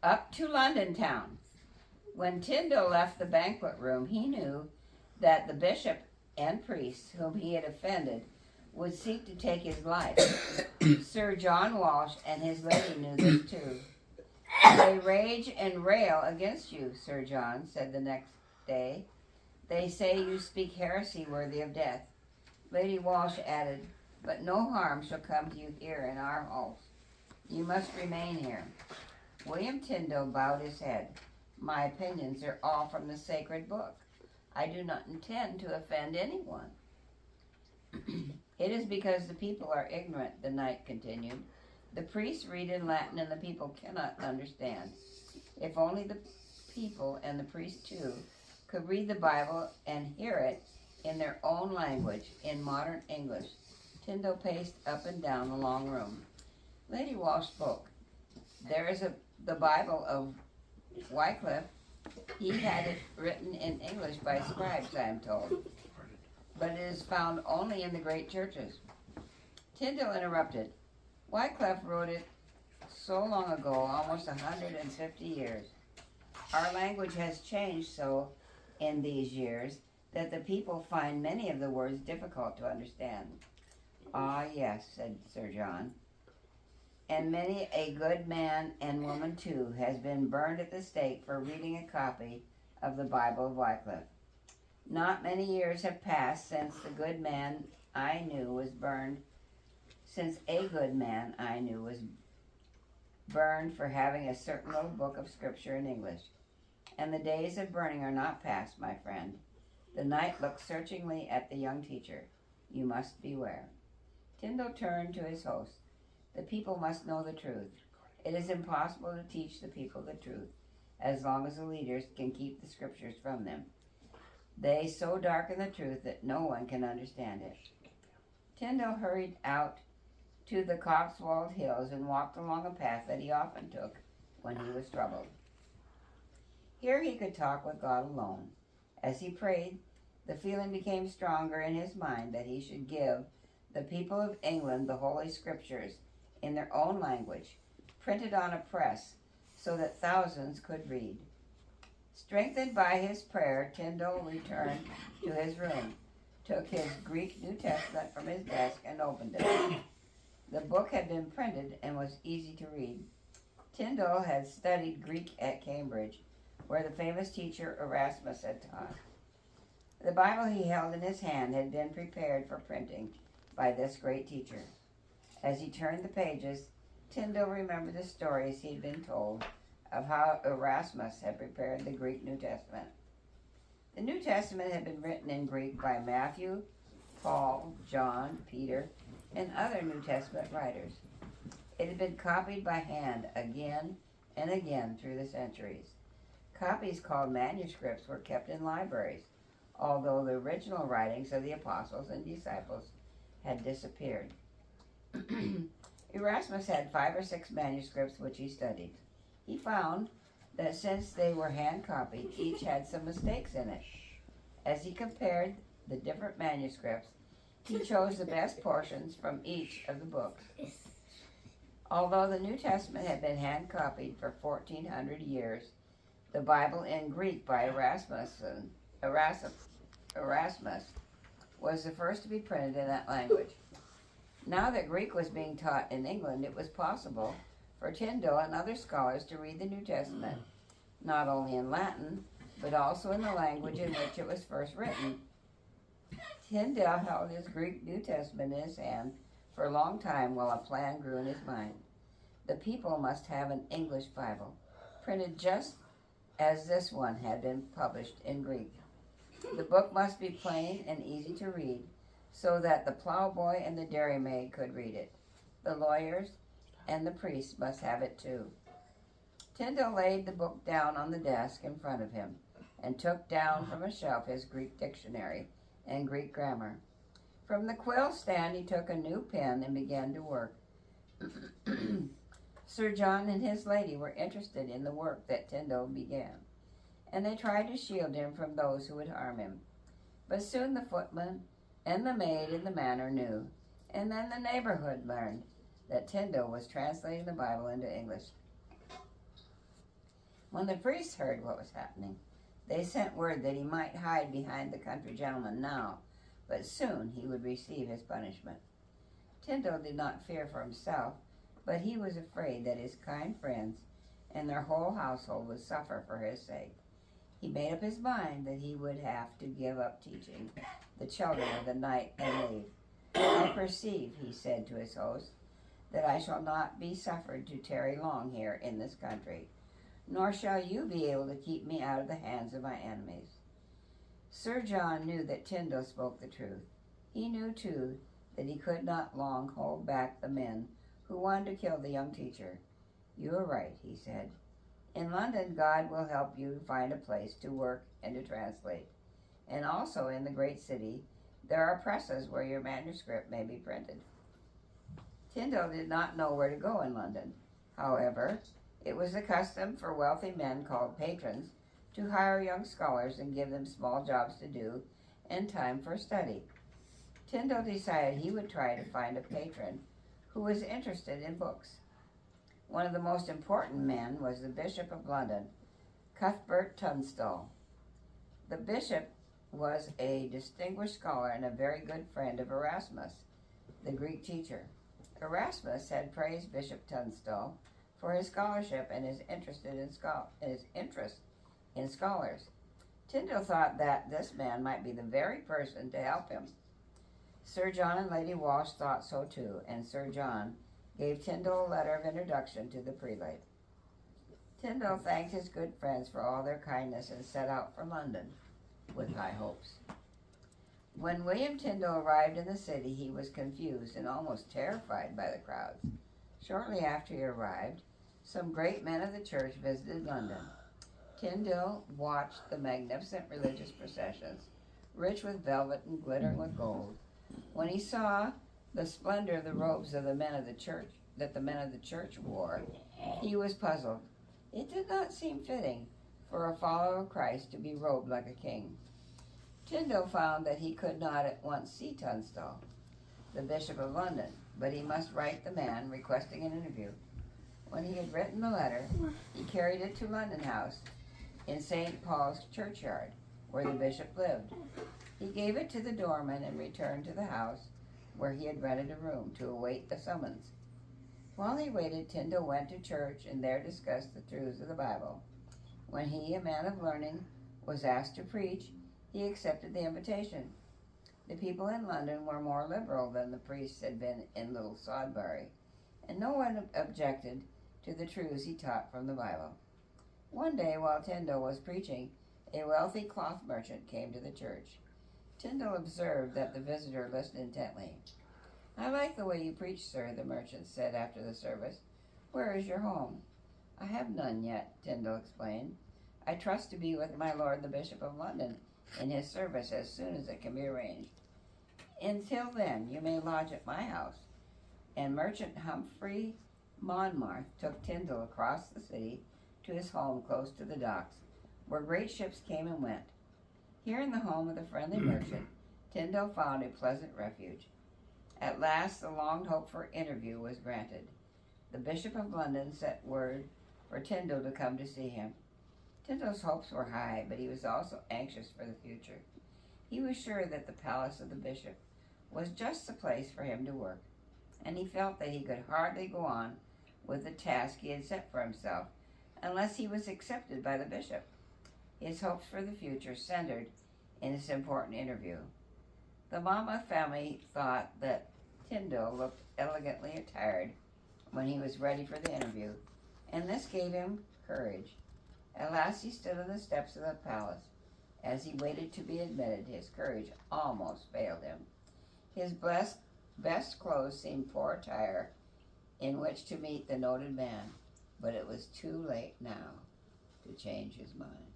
Up to London town. When Tyndale left the banquet room, he knew that the bishop and priests whom he had offended would seek to take his life. Sir John Walsh and his lady knew this too. They rage and rail against you, Sir John said the next day. They say you speak heresy worthy of death. Lady Walsh added, but no harm shall come to you here in our halls. You must remain here. William Tyndale bowed his head. My opinions are all from the sacred book. I do not intend to offend anyone. It is because the people are ignorant, the knight continued. The priests read in Latin and the people cannot understand. If only the people and the priests too could read the Bible and hear it in their own language, in modern English. Tyndale paced up and down the long room. Lady Walsh spoke. There is the Bible of Wycliffe. He had it written in English by scribes, I am told. But it is found only in the great churches. Tyndale interrupted. Wycliffe wrote it so long ago, almost 150 years. Our language has changed so in these years that the people find many of the words difficult to understand. Ah, yes, said Sir John. And many a good man and woman, too, has been burned at the stake for reading a copy of the Bible of Wycliffe. Not many years have passed since a good man I knew was burned for having a certain little book of scripture in English. And the days of burning are not past, my friend. The knight looked searchingly at the young teacher. You must beware. Tyndale turned to his host. The people must know the truth. It is impossible to teach the people the truth as long as the leaders can keep the scriptures from them. They so darken the truth that no one can understand it. Tyndale hurried out to the Cotswold Hills and walked along a path that he often took when he was troubled. Here he could talk with God alone. As he prayed, the feeling became stronger in his mind that he should give the people of England the Holy Scriptures in their own language, printed on a press so that thousands could read. Strengthened by his prayer, Tyndale returned to his room, took his Greek New Testament from his desk and opened it. The book had been printed and was easy to read. Tyndale had studied Greek at Cambridge, where the famous teacher Erasmus had taught. The Bible he held in his hand had been prepared for printing by this great teacher. As he turned the pages, Tyndale remembered the stories he had been told of how Erasmus had prepared the Greek New Testament. The New Testament had been written in Greek by Matthew, Paul, John, Peter, and other New Testament writers. It had been copied by hand again and again through the centuries. Copies called manuscripts were kept in libraries, although the original writings of the apostles and disciples had disappeared. Erasmus had 5 or 6 manuscripts which he studied. He found that since they were hand-copied, each had some mistakes in it. As he compared the different manuscripts, he chose the best portions from each of the books. Although the New Testament had been hand-copied for 1,400 years, the Bible in Greek by Erasmus was the first to be printed in that language. Now that Greek was being taught in England, it was possible for Tyndale and other scholars to read the New Testament, not only in Latin, but also in the language in which it was first written. Tyndale held his Greek New Testament in his hand for a long time while a plan grew in his mind. The people must have an English Bible, printed just as this one had been published in Greek. The book must be plain and easy to read, so that the plowboy and the dairymaid could read it. The lawyers and the priests must have it too. Tyndale laid the book down on the desk in front of him and took down from a shelf his Greek dictionary and Greek grammar. From the quill stand he took a new pen and began to work. Sir John and his lady were interested in the work that Tyndale began, and they tried to shield him from those who would harm him. But soon the footman and the maid in the manor knew, and then the neighborhood learned that Tyndale was translating the Bible into English. When the priests heard what was happening, they sent word that he might hide behind the country gentleman now, but soon he would receive his punishment. Tyndale did not fear for himself, but he was afraid that his kind friends and their whole household would suffer for his sake. He made up his mind that he would have to give up teaching the children of the night and leave. I perceive, he said to his host, that I shall not be suffered to tarry long here in this country, nor shall you be able to keep me out of the hands of my enemies. Sir John knew that Tyndale spoke the truth. He knew, too, that he could not long hold back the men who wanted to kill the young teacher. You are right, he said. In London, God will help you find a place to work and to translate. And also in the great city, there are presses where your manuscript may be printed. Tyndale did not know where to go in London. However, it was the custom for wealthy men called patrons to hire young scholars and give them small jobs to do and time for study. Tyndale decided he would try to find a patron who was interested in books. One of the most important men was the Bishop of London, Cuthbert Tunstall. The bishop was a distinguished scholar and a very good friend of Erasmus, the Greek teacher. Erasmus had praised Bishop Tunstall for his scholarship and his interest in scholars. Tyndale thought that this man might be the very person to help him. Sir John and Lady Walsh thought so too, and Sir John gave Tyndale a letter of introduction to the prelate. Tyndale thanked his good friends for all their kindness and set out for London with high hopes. When William Tyndale arrived in the city, he was confused and almost terrified by the crowds. Shortly after he arrived, some great men of the church visited London. Tyndale watched the magnificent religious processions, rich with velvet and glittering with gold. When he saw the splendor of the robes of the men of the church wore, he was puzzled. It did not seem fitting for a follower of Christ to be robed like a king. Tyndale found that he could not at once see Tunstall, the Bishop of London, but he must write the man requesting an interview. When he had written the letter, he carried it to London House in St. Paul's churchyard, where the bishop lived. He gave it to the doorman and returned to the house where he had rented a room to await the summons. While he waited, Tyndale went to church and there discussed the truths of the Bible. When he, a man of learning, was asked to preach, he accepted the invitation. The people in London were more liberal than the priests had been in Little Sodbury, and no one objected to the truths he taught from the Bible. One day, while Tyndale was preaching, a wealthy cloth merchant came to the church. Tyndale observed that the visitor listened intently. "I like the way you preach, sir," the merchant said after the service. "Where is your home?" "I have none yet," Tyndale explained. "I trust to be with my lord the Bishop of London in his service as soon as it can be arranged. Until then, you may lodge at my house." And merchant Humphrey Monmouth took Tyndale across the city to his home close to the docks, where great ships came and went. Here in the home of the friendly merchant, Tyndale found a pleasant refuge. At last the long-hoped-for interview was granted. The Bishop of London sent word for Tyndale to come to see him. Tyndale's hopes were high, but he was also anxious for the future. He was sure that the palace of the bishop was just the place for him to work, and he felt that he could hardly go on with the task he had set for himself unless he was accepted by the bishop. His hopes for the future centered in this important interview. The Monmouth family thought that Tyndale looked elegantly attired when he was ready for the interview, and this gave him courage. At last he stood on the steps of the palace. As he waited to be admitted, his courage almost failed him. His best clothes seemed poor attire in which to meet the noted man, but it was too late now to change his mind.